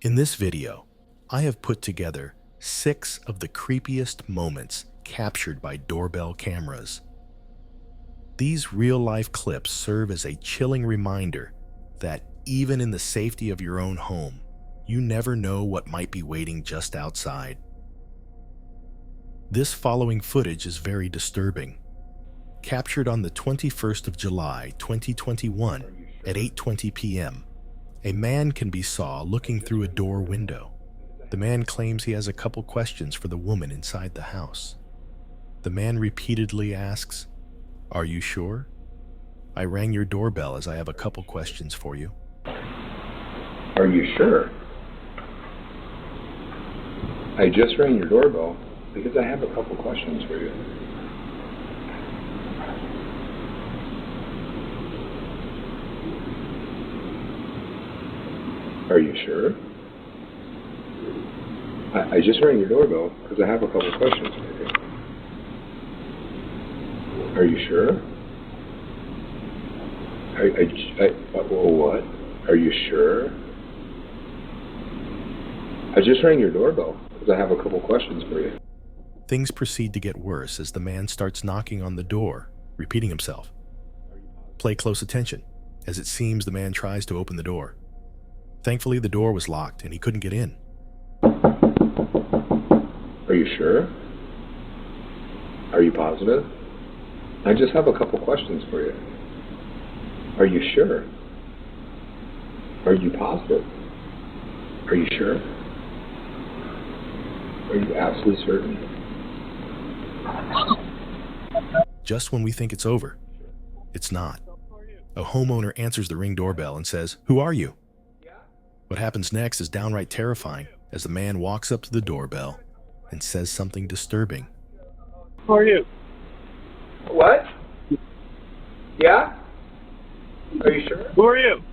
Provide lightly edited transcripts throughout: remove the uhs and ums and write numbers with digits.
In this video, I have put together 6 of the creepiest moments captured by doorbell cameras. These real-life clips serve as a chilling reminder that even in the safety of your own home, you never know what might be waiting just outside. This following footage is very disturbing. Captured on the 21st of July, 2021 at 8:20 p.m., a man can be saw looking through a door window. The man claims he has a couple questions for the woman inside the house. The man repeatedly asks, "Are you sure? I rang your doorbell as I have a couple questions for you." Are you sure? I just rang your doorbell because I have a couple questions for you. Are you sure? I just rang your doorbell because I have a couple questions for you. Are you sure? What? Are you sure? I just rang your doorbell because I have a couple questions for you. Things proceed to get worse as the man starts knocking on the door, repeating himself. Play close attention, as it seems the man tries to open the door. Thankfully, the door was locked and he couldn't get in. Are you sure? Are you positive? I just have a couple questions for you. Are you sure? Are you positive? Are you sure? Are you absolutely certain? Just when we think it's over, it's not. A homeowner answers the Ring doorbell and says, "Who are you?" What happens next is downright terrifying as the man walks up to the doorbell and says something disturbing. Who are you? What? Yeah? Are you sure? Who are you?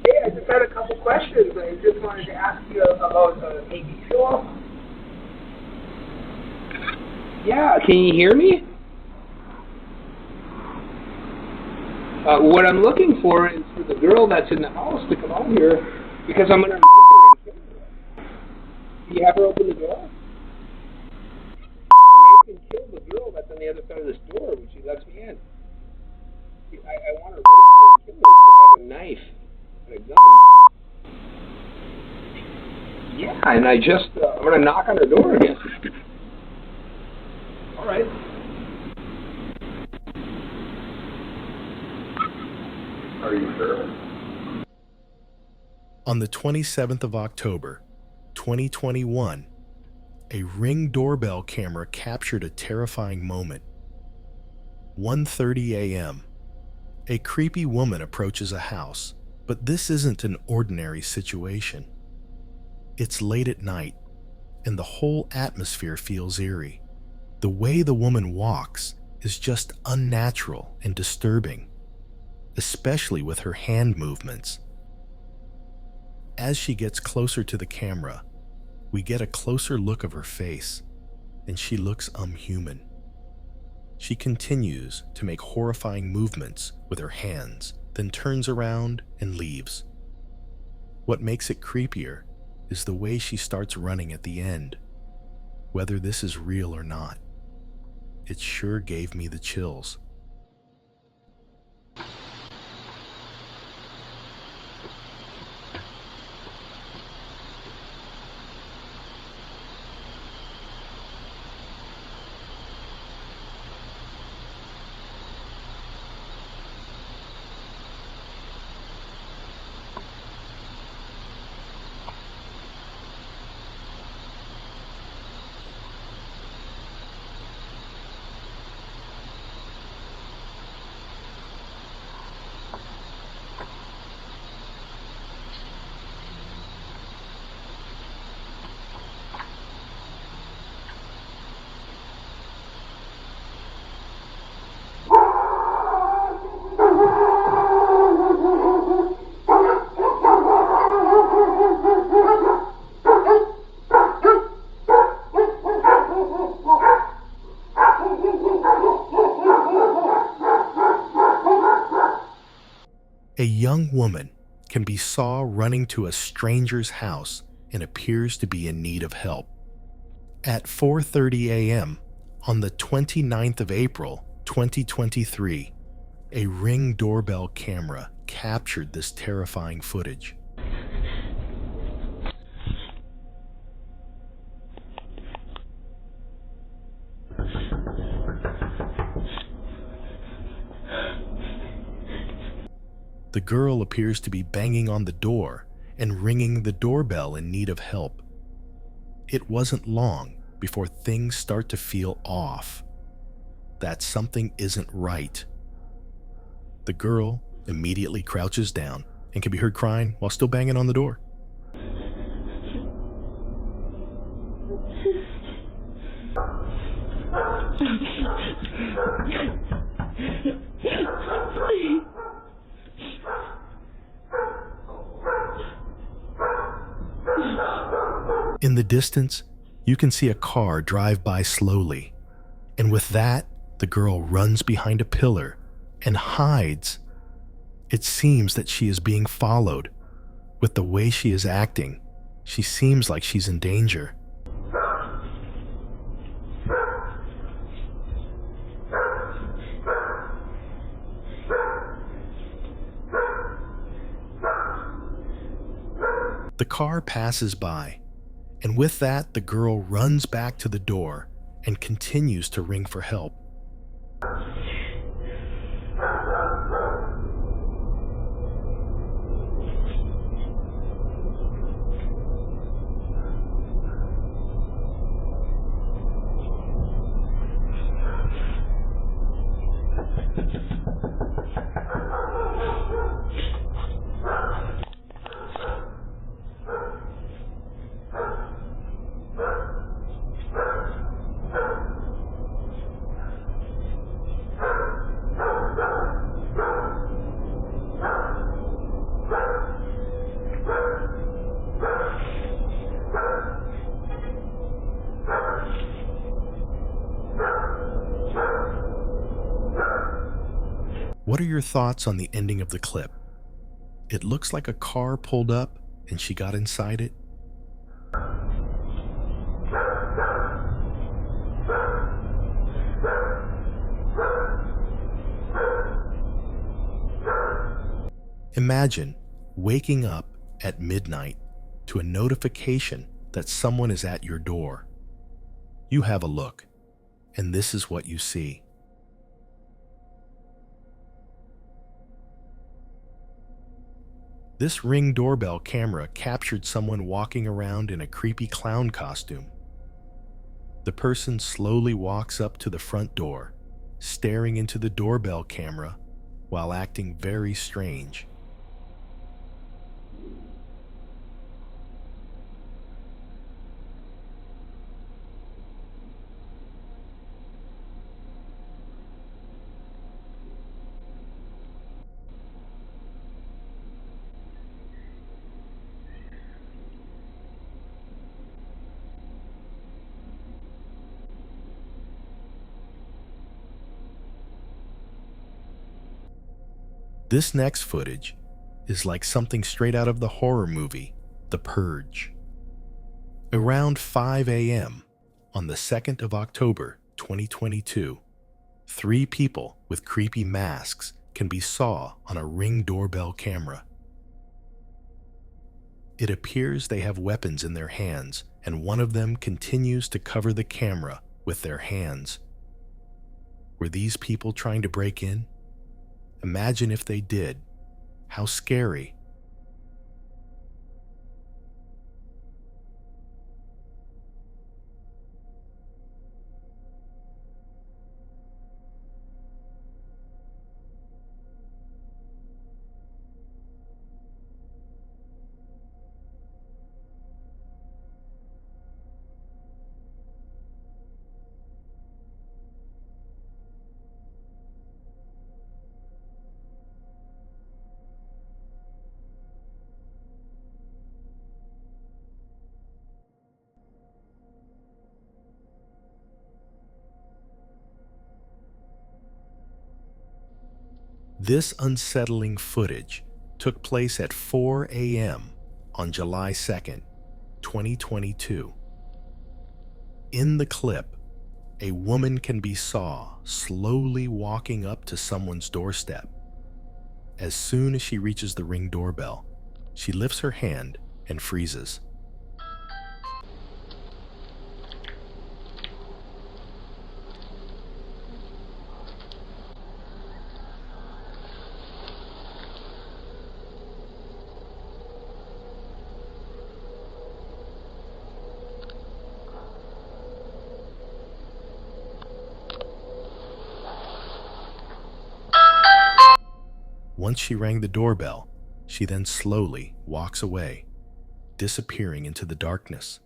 Hey, I just had a couple questions. I just wanted to ask you about the TV show. Yeah, can you hear me? What I'm looking for is for the girl that's in the house to come out here because I'm going to rape her and kill her. Can you have her open the door? Rape and kill the girl that's on the other side of this door when she lets me in. I want to rape her and kill her because I have a knife and a gun. Yeah, and I'm going to knock on her door again. All right. Are you sure? On the 27th of October, 2021, a Ring doorbell camera captured a terrifying moment. 1:30 a.m. A creepy woman approaches a house, but this isn't an ordinary situation. It's late at night, and the whole atmosphere feels eerie. The way the woman walks is just unnatural and disturbing, especially with her hand movements. As she gets closer to the camera, we get a closer look of her face, and she looks unhuman. She continues to make horrifying movements with her hands, then turns around and leaves. What makes it creepier is the way she starts running at the end. Whether this is real or not, it sure gave me the chills. A young woman can be saw running to a stranger's house and appears to be in need of help. At 4:30 a.m. on the 29th of April, 2023, a Ring doorbell camera captured this terrifying footage. The girl appears to be banging on the door and ringing the doorbell in need of help. It wasn't long before things start to feel off, that something isn't right. The girl immediately crouches down and can be heard crying while still banging on the door. In the distance, you can see a car drive by slowly, and with that, the girl runs behind a pillar and hides. It seems that she is being followed. With the way she is acting, she seems like she's in danger. The car passes by, and with that, the girl runs back to the door and continues to ring for help. What are your thoughts on the ending of the clip? It looks like a car pulled up and she got inside it. Imagine waking up at midnight to a notification that someone is at your door. You have a look, and this is what you see. This Ring doorbell camera captured someone walking around in a creepy clown costume. The person slowly walks up to the front door, staring into the doorbell camera while acting very strange. This next footage is like something straight out of the horror movie, The Purge. Around 5 a.m. on the 2nd of October, 2022, 3 people with creepy masks can be saw on a Ring doorbell camera. It appears they have weapons in their hands, and one of them continues to cover the camera with their hands. Were these people trying to break in? Imagine if they did. How scary. This unsettling footage took place at 4 a.m. on July 2nd, 2022. In the clip, a woman can be saw slowly walking up to someone's doorstep. As soon as she reaches the Ring doorbell, she lifts her hand and freezes. Once she rang the doorbell, she then slowly walks away, disappearing into the darkness.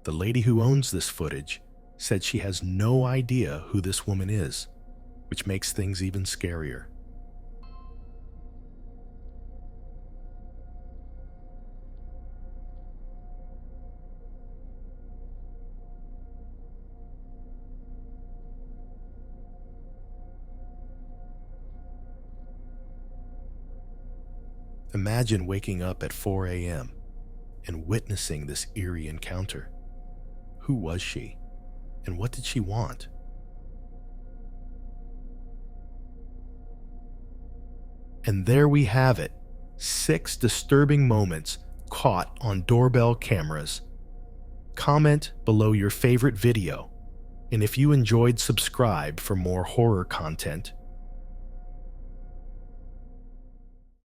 The lady who owns this footage said she has no idea who this woman is, which makes things even scarier. Imagine waking up at 4 a.m. and witnessing this eerie encounter. Who was she, and what did she want? And there we have it, 6 disturbing moments caught on doorbell cameras. Comment below your favorite video, and if you enjoyed, subscribe for more horror content